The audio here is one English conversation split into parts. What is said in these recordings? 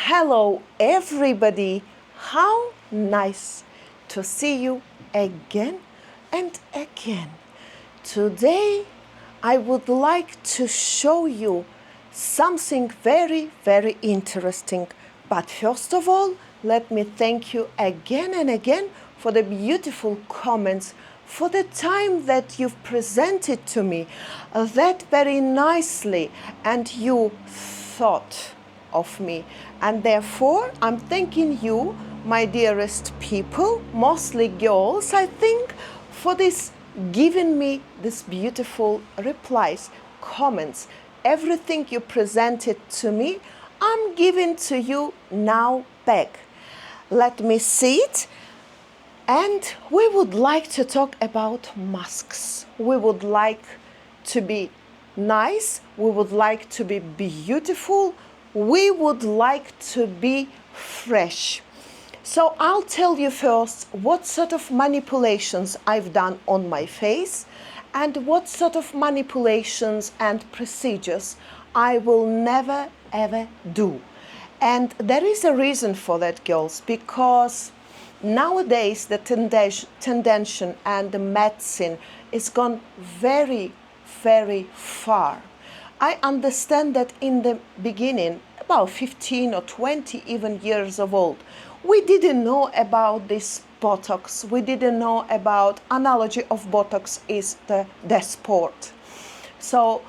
Hello everybody, how nice to see you again and again. Today I would like to show you something very interesting. But first of all, let me thank you again and again for the beautiful comments, for the time that you've presented to me that very nicely, and you thought of me. And therefore, I'm thanking you, my dearest people, mostly girls, I think, for this giving me this beautiful replies, comments, everything you presented to me, I'm giving to you now back. Let me see it. And we would like to talk about masks. We would like to be nice. We would like to be beautiful. We would like to be fresh. So I'll tell you first what sort of manipulations I've done on my face and what sort of manipulations and procedures I will never ever do. And there is a reason for that, girls, because nowadays the tendency and the medicine is gone very far. I understand that in the beginning, about 15 or 20 even years of old, we didn't know about this Botox. We didn't know about analogy of Botox is the sport. So,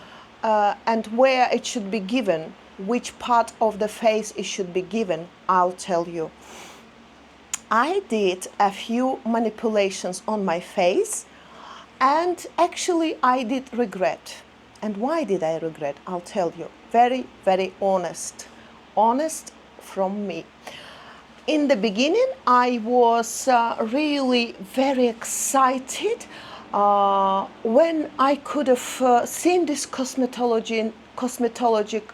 and where it should be given, which part of the face it should be given, I'll tell you. I did a few manipulations on my face, and actually I did regret. And why did I regret? I'll tell you. Very honest from me. In the beginning, I was really very excited when I could have seen this cosmetology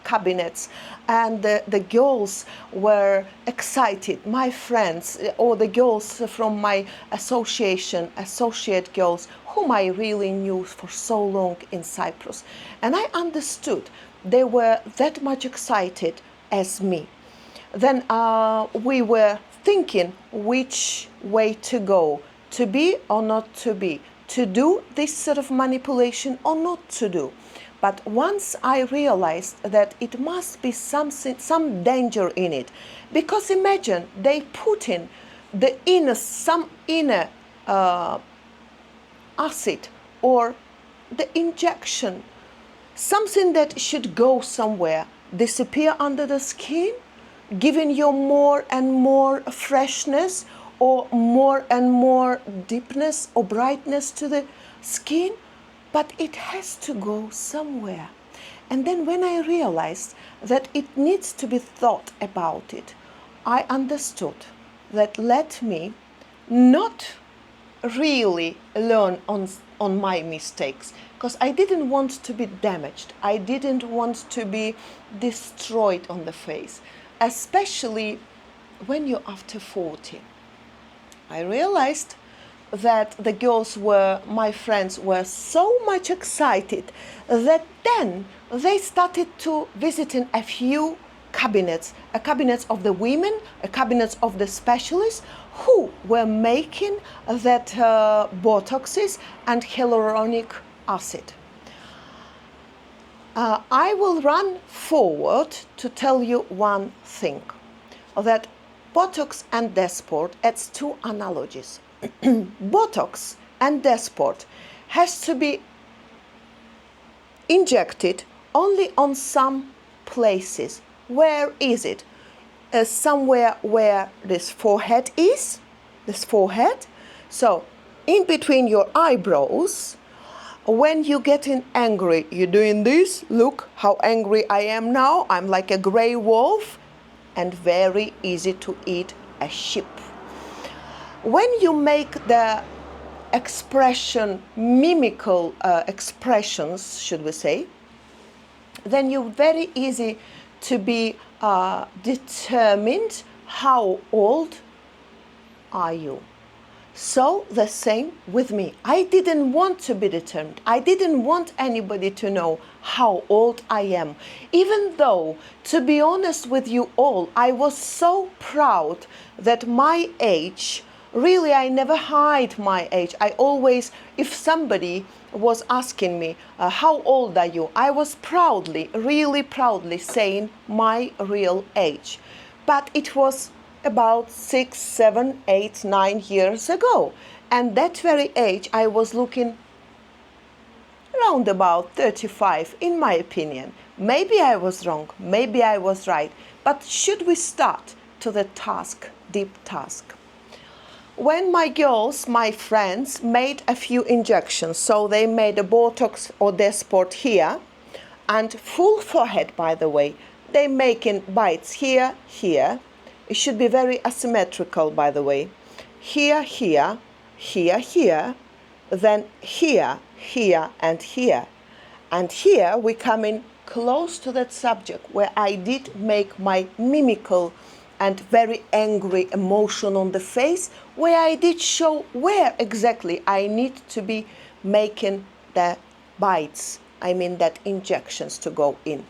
cabinets, and the girls were excited, my friends or the girls from my associate girls whom I really knew for so long in Cyprus, and I understood they were that much excited as me. Then we were thinking which way to go, to be or not to be, to do this sort of manipulation or not to do. But once I realized that it must be some danger in it, because imagine they put in some inner acid or the injection, something that should go somewhere, disappear under the skin, giving you more and more freshness or more and more deepness or brightness to the skin. But it has to go somewhere. And then when I realized that it needs to be thought about it, I understood that let me not really learn on my mistakes, because I didn't want to be damaged. I didn't want to be destroyed on the face, especially when you're after 40. I realized that the girls my friends were so much excited that then they started to visiting a few cabinets of the women, cabinets of the specialists who were making that Botoxes and hyaluronic acid. I will run forward to tell you one thing, that Botox and Dysport adds two analogies. Botox and Dysport has to be injected only on some places. Where is it? Somewhere where this forehead is, So in between your eyebrows, when you're getting angry, you're doing this. Look how angry I am now. I'm like a gray wolf, and very easy to eat a sheep. When you make the mimical expressions, should we say, then you're very easy to be determined how old are you. So the same with me. I didn't want to be determined. I didn't want anybody to know how old I am. Even though, to be honest with you all, I was so proud that my age, really, I never hide my age. I always, if somebody was asking me, how old are you? I was proudly, really proudly saying my real age. But it was about 6, 7, 8, 9 years ago. And that very age, I was looking around about 35, in my opinion. Maybe I was wrong, maybe I was right. But should we start to the task, deep task? When my girls, my friends, made a few injections, so they made a Botox or Desport here, and full forehead, by the way, they making bites here, here. It should be very asymmetrical, by the way. Here, here, here, here, then here, here, and here. And here we come in close to that subject where I did make my mimical and very angry emotion on the face, where I did show where exactly I need to be making the bites, I mean that injections to go in.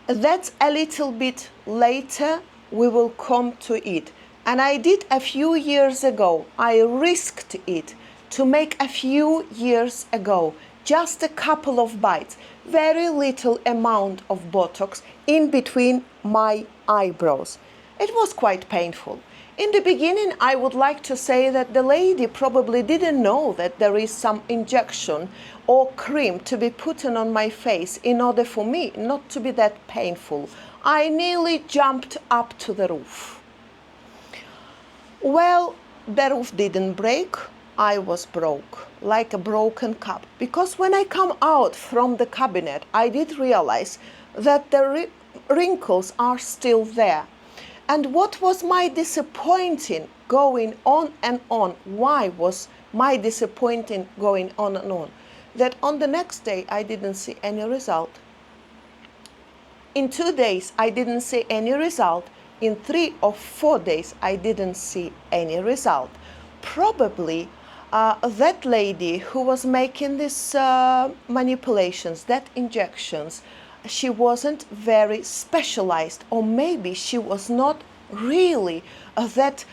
That's a little bit later, we will come to it. And I did a few years ago, I risked it to make a few years ago, just a couple of bites, very little amount of Botox in between my eyebrows. It was quite painful. In the beginning, I would like to say that the lady probably didn't know that there is some injection or cream to be put on my face in order for me not to be that painful. I nearly jumped up to the roof. Well, the roof didn't break. I was broke, like a broken cup. Because when I come out from the cabinet, I did realize that the wrinkles are still there. And what was my disappointing going on and on? Why was my disappointing going on and on? That on the next day, I didn't see any result. In 2 days, I didn't see any result. In 3 or 4 days, I didn't see any result. Probably that lady who was making these manipulations, that injections, she wasn't very specialized, or maybe she was not really that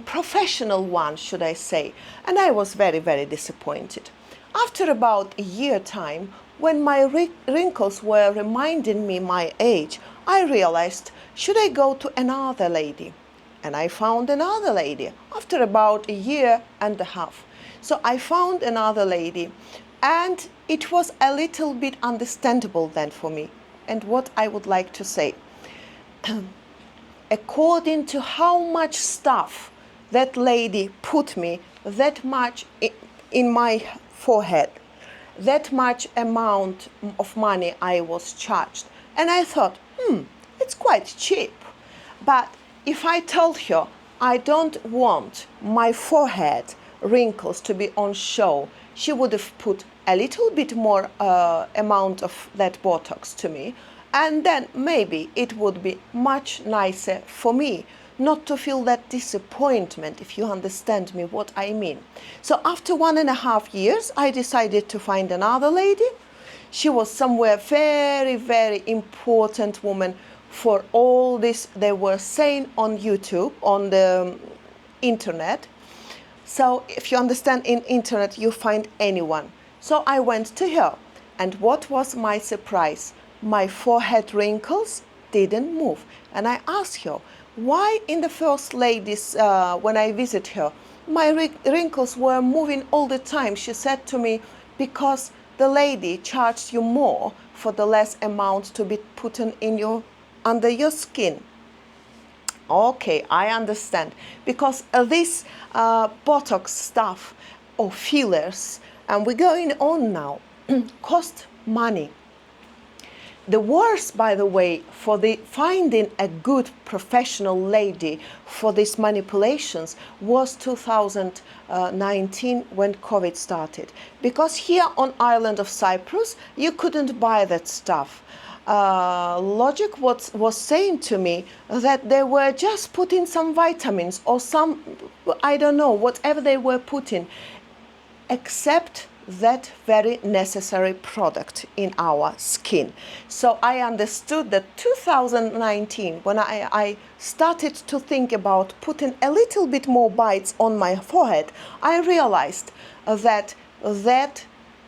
professional one, should I say. And I was very, very disappointed. After about a year time, when my wrinkles were reminding me my age, I realized, should I go to another lady? And I found another lady after about a year and a half. So I found another lady, and it was a little bit understandable then for me. And what I would like to say, according to how much stuff that lady put me, that much in my forehead, that much amount of money I was charged. And I thought, it's quite cheap. But if I told her I don't want my forehead wrinkles to be on show, she would have put a little bit more amount of that Botox to me, and then maybe it would be much nicer for me not to feel that disappointment, if you understand me what I mean. So after 1.5 years, I decided to find another lady. She was somewhere very, very important woman for all this they were saying on YouTube, on the internet. So if you understand in internet, you find anyone. So I went to her, and what was my surprise? My forehead wrinkles didn't move. And I asked her, why in the first ladies, when I visit her, my wrinkles were moving all the time? She said to me, because the lady charged you more for the less amount to be put in your, under your skin. Okay, I understand. Because this Botox stuff or fillers, and we're going on now, cost money. The worst, by the way, for the finding a good professional lady for these manipulations was 2019 when COVID started. Because here on island of Cyprus, you couldn't buy that stuff. logic was saying to me that they were just putting some vitamins or some, I don't know, whatever they were putting, except that very necessary product in our skin. So I understood that 2019, when I started to think about putting a little bit more bites on my forehead, I realized that that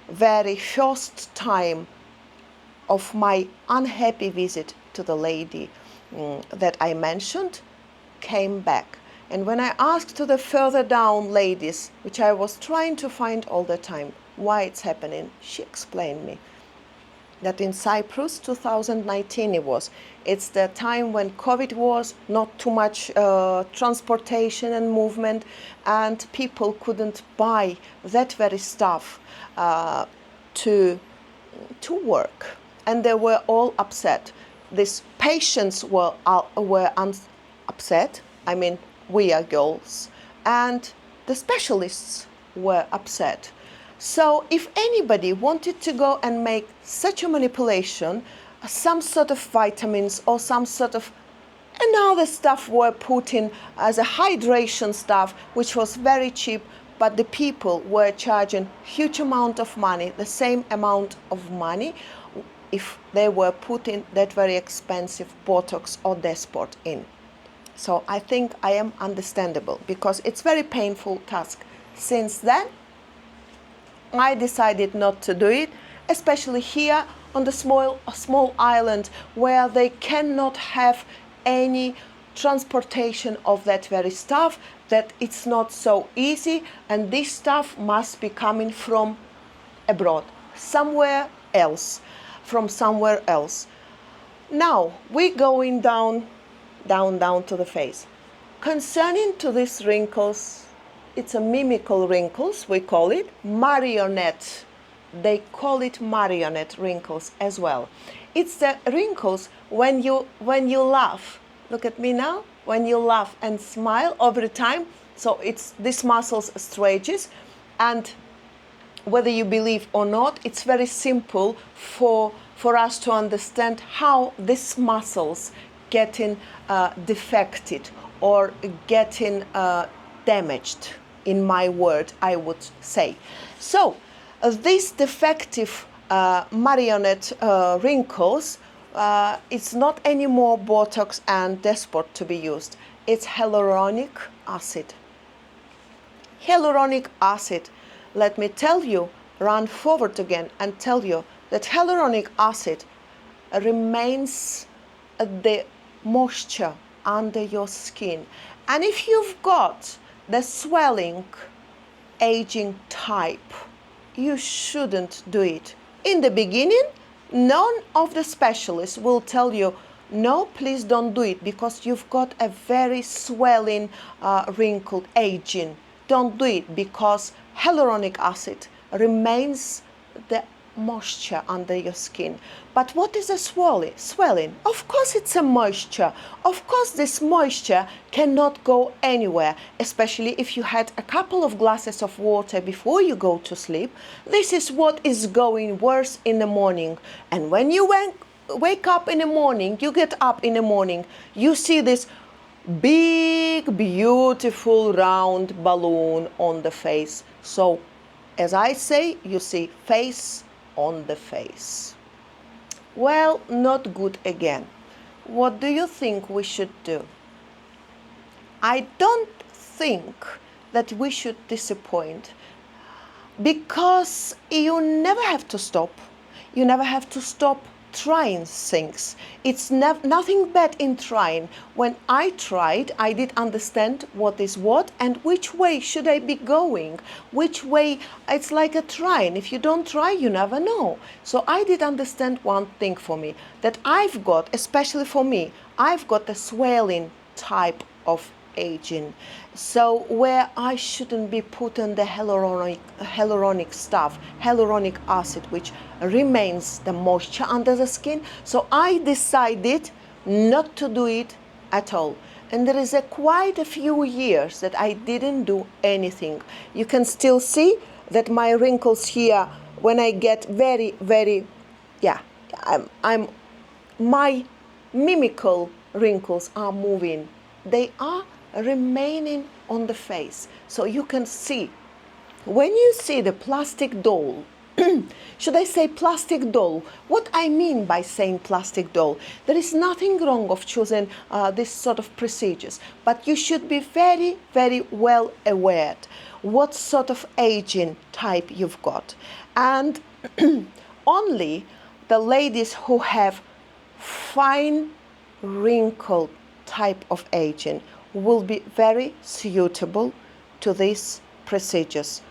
very first time of my unhappy visit to the lady that I mentioned came back. And when I asked to the further down ladies, which I was trying to find all the time, why it's happening, she explained me that in Cyprus, 2019 it's the time when COVID was, not too much transportation and movement, and people couldn't buy that very stuff to work, and they were all upset. These patients were upset. I mean, we are girls, and the specialists were upset. So if anybody wanted to go and make such a manipulation, some sort of vitamins or some sort of another stuff were put in as a hydration stuff, which was very cheap, but the people were charging huge amount of money, the same amount of money, if they were putting that very expensive Botox or Desport in. So I think I am understandable, because it's very painful task. Since then, I decided not to do it, especially here on the small island where they cannot have any transportation of that very stuff, that it's not so easy, and this stuff must be coming from abroad, somewhere else, from somewhere else. Now we're going down to the face. Concerning to these wrinkles, it's a mimical wrinkles, we call it marionette. They call it marionette wrinkles as well. It's the wrinkles when you laugh. Look at me now. When you laugh and smile over time, so it's these muscles stretches, and whether you believe or not, it's very simple for us to understand how these muscles getting defected or getting damaged, in my word, I would say. So these defective marionette wrinkles, it's not anymore Botox and Desport to be used. It's hyaluronic acid. Hyaluronic acid, let me tell you, run forward again and tell you that hyaluronic acid remains the moisture under your skin. And if you've got the swelling, aging type, you shouldn't do it. In the beginning, none of the specialists will tell you, no, please don't do it, because you've got a very swelling, wrinkled aging. Don't do it, because hyaluronic acid remains the moisture under your skin. But what is a swelling? Of course it's a moisture. Of course this moisture cannot go anywhere, especially if you had a couple of glasses of water before you go to sleep. This is what is going worse in the morning. And when you wake up in the morning, you get up in the morning, you see this big, beautiful, round balloon on the face. So, as I say, you see face on the face. Well, not good again. What do you think we should do? I don't think that we should disappoint, because you never have to stop. You never have to stop trying things. It's nothing bad in trying. When I tried, I did understand what is what and which way should I be going. Which way, it's like a trying. If you don't try, you never know. So I did understand one thing for me, that I've got, especially for me, I've got a swelling type of aging. So where I shouldn't be putting the hyaluronic stuff, hyaluronic acid, which remains the moisture under the skin. So I decided not to do it at all. And there is quite a few years that I didn't do anything. You can still see that my wrinkles here, when I get very, very, yeah, I'm my mimical wrinkles are moving. They are remaining on the face. So you can see, when you see the plastic doll, should I say plastic doll? What I mean by saying plastic doll, there is nothing wrong of choosing this sort of procedures, but you should be very, very well aware what sort of aging type you've got. And only the ladies who have fine wrinkle type of aging will be very suitable to these procedures,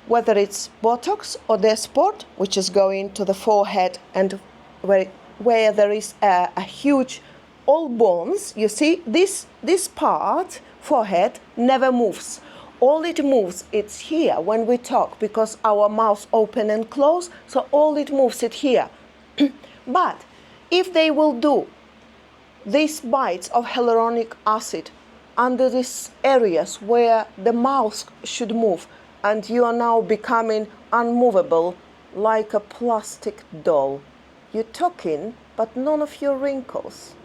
whether it's Botox or the sport, which is going to the forehead and where there is a huge, all bones. You see, this part, forehead, never moves. All it moves, it's here when we talk, because our mouths open and close, so all it moves it here. But if they will do these bites of hyaluronic acid under these areas where the mouth should move, and you are now becoming unmovable like a plastic doll. You're talking, but none of your wrinkles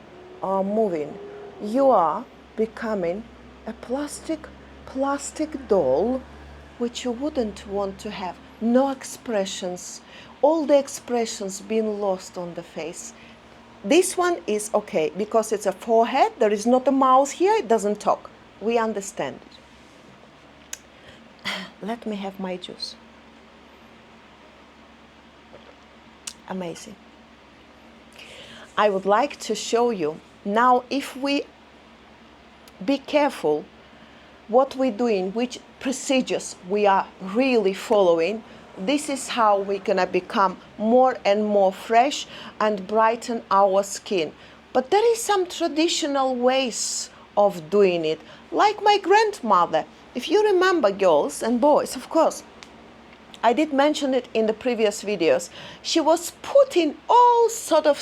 are moving. You are becoming a plastic doll, which you wouldn't want to have. No expressions, all the expressions being lost on the face. This one is okay because it's a forehead, there is not a mouth here, it doesn't talk. We understand it. Let me have my juice. Amazing. I would like to show you now, if we be careful what we're doing, which procedures we are really following, this is how we're gonna become more and more fresh and brighten our skin. But there is some traditional ways of doing it, like my grandmother. If you remember, girls and boys, of course, I did mention it in the previous videos. She was putting all sort of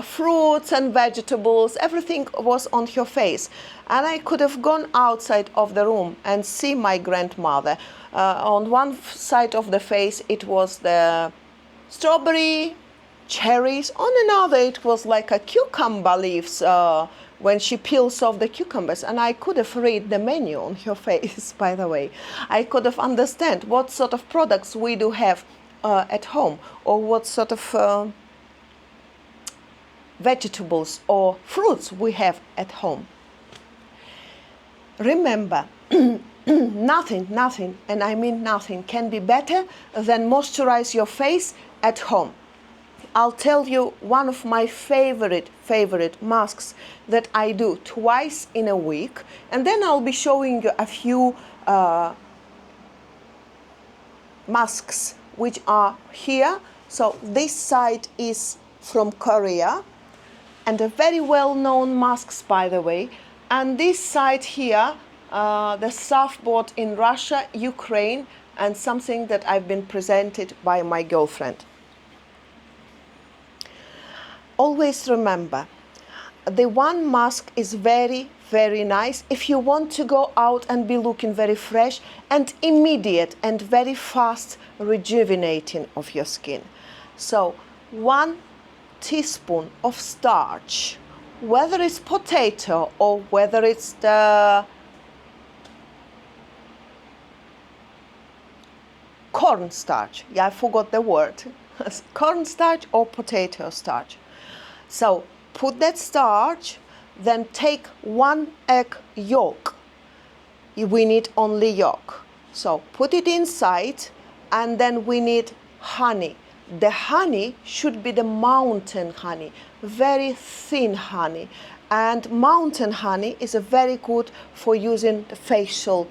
fruits and vegetables, everything was on her face. And I could have gone outside of the room and see my grandmother. On one side of the face, it was the strawberry, cherries. On another, it was like a cucumber leaves, when she peels off the cucumbers. And I could have read the menu on her face, by the way. I could have understand what sort of products we do have at home, or what sort of vegetables or fruits we have at home. Remember, nothing, and I mean nothing, can be better than moisturize your face at home. I'll tell you one of my favorite masks that I do twice in a week, and then I'll be showing you a few masks which are here. So this side is from Korea, and a very well-known masks, by the way. And this side here, the stuff bought in Russia, Ukraine, and something that I've been presented by my girlfriend. Always remember, the one mask is very, very nice if you want to go out and be looking very fresh and immediate and very fast rejuvenating of your skin. So 1 teaspoon of starch, whether it's potato or whether it's the cornstarch. Yeah, I forgot the word. Cornstarch or potato starch. So put that starch, then take 1 egg yolk. We need only yolk. So put it inside, and then we need honey. The honey should be the mountain honey, very thin honey. And mountain honey is very good for using the facial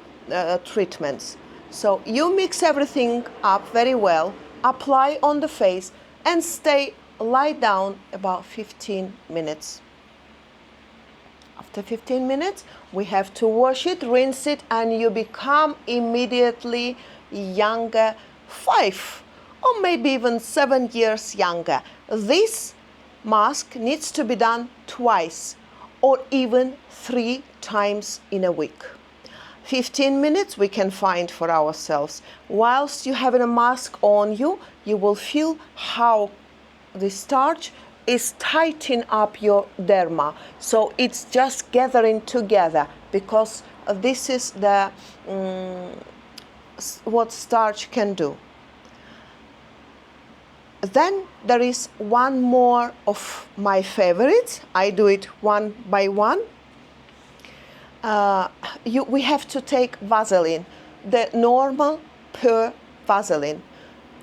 treatments. So you mix everything up very well, apply on the face, and lie down about 15 minutes. After 15 minutes, we have to wash it, rinse it, and you become immediately younger, 5 or maybe even 7 years younger. This mask needs to be done twice or even 3 times in a week. 15 minutes we can find for ourselves. Whilst you have a mask on you, you will feel how the starch is tighten up your derma. So it's just gathering together, because this is the what starch can do. Then there is one more of my favorites. I do it one by one. We have to take Vaseline, the normal pure Vaseline.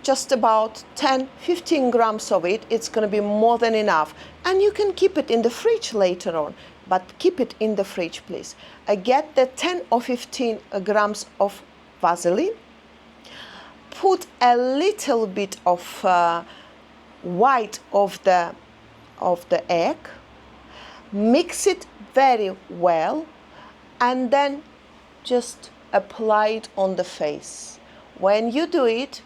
Just about 10-15 grams of it. It's going to be more than enough. And you can keep it in the fridge later on, but keep it in the fridge, please. Get the 10 or 15 grams of Vaseline. Put a little bit of white of the egg. Mix it very well, and then just apply it on the face. When you do it,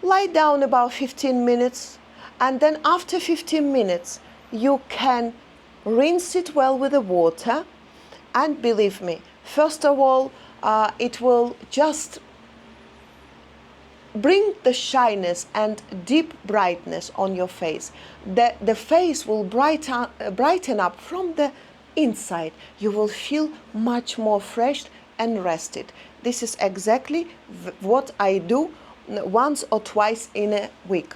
lie down about 15 minutes, and then after 15 minutes you can rinse it well with the water. And believe me, first of all, it will just bring the shyness and deep brightness on your face. The face will brighten up from the inside. You will feel much more fresh and rested. This is exactly what I do once or twice in a week.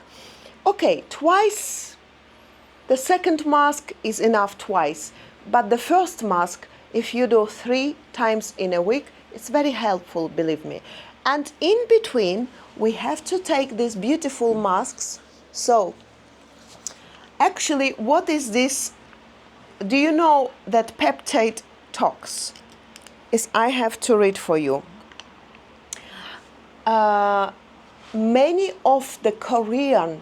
Okay, twice. The second mask is enough twice, but the first mask, if you do 3 times in a week, it's very helpful, believe me. And in between, we have to take these beautiful masks. So, actually, what is this? Do you know that peptide tox? I have to read for you. Many of the Korean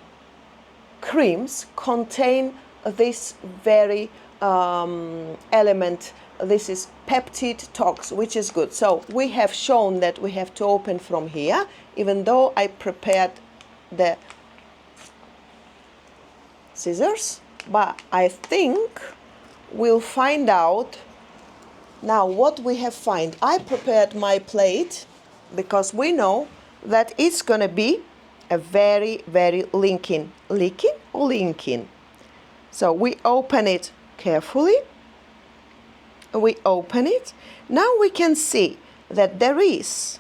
creams contain this very element. This is peptide tox, which is good. So we have shown that we have to open from here, even though I prepared the scissors. But I think we'll find out now what we have found. I prepared my plate because we know that it's going to be a very, very leaking. So we open it carefully. We open it. Now we can see that there is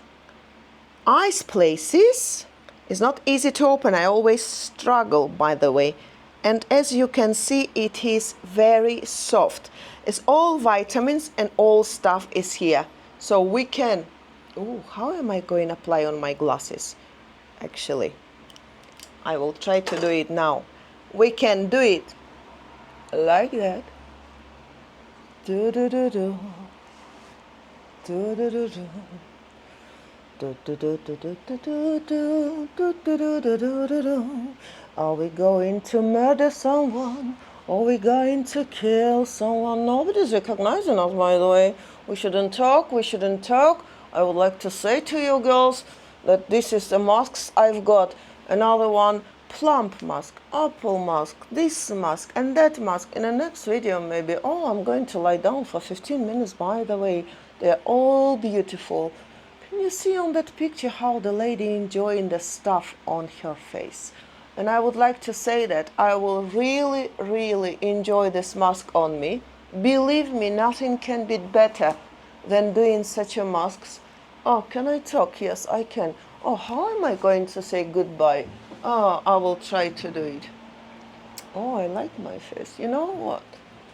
ice places. It's not easy to open. I always struggle, by the way. And as you can see, it is very soft. It's all vitamins and all stuff is here. So we can... Oh, how am I going to apply on my glasses? Actually, I will try to do it now. We can do it like that. Do do do do. Do do do do. Do do do do do do do do do do do do do do. Are we going to murder someone? Are we going to kill someone? Nobody's recognizing us, by the way. We shouldn't talk. We shouldn't talk. I would like to say to you girls that this is the masks I've got. Another one, plump mask, apple mask, this mask and that mask. In the next video maybe, oh, I'm going to lie down for 15 minutes, by the way. They're all beautiful. Can you see on that picture how the lady enjoying the stuff on her face? And I would like to say that I will really, really enjoy this mask on me. Believe me, nothing can be better than doing such a masks. Oh, can I talk? Yes, I can. Oh, how am I going to say goodbye? Oh, I will try to do it. Oh, I like my face. You know what?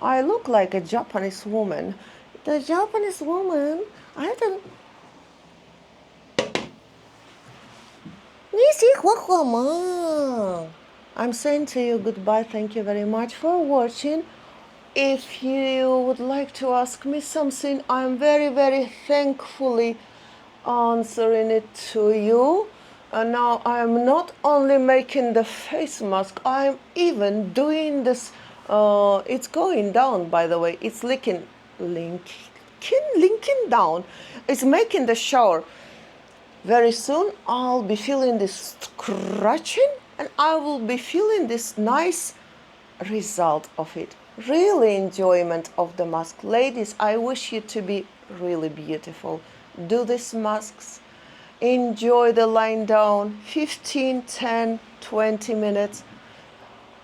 I look like a Japanese woman. The Japanese woman, I don't... I'm saying to you goodbye. Thank you very much for watching. If you would like to ask me something, I'm very, very thankfully answering it to you. And now I'm not only making the face mask, I'm even doing this. It's going down, by the way. It's linking down. It's making the shower. Very soon I'll be feeling this scratching and I will be feeling this nice result of it. Really enjoyment of the mask. Ladies, I wish you to be really beautiful. Do these masks. Enjoy the lying down 15, 10, 20 minutes.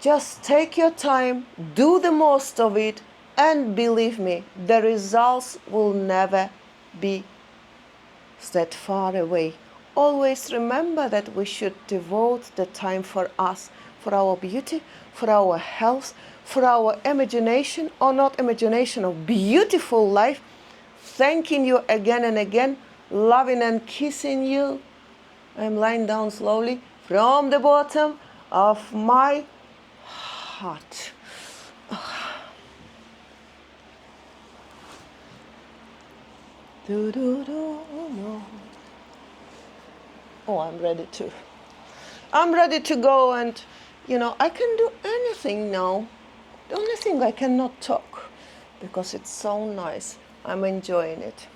Just take your time, do the most of it, and believe me, the results will never be that far away. Always remember that we should devote the time for us, for our beauty, for our health, for our imagination, or not imagination, of beautiful life. Thanking you again and again, loving and kissing you. I'm lying down slowly from the bottom of my heart. Do, do, do, no. Oh, I'm ready to go, and I can do anything now. The only thing I cannot talk because it's so nice. I'm enjoying it.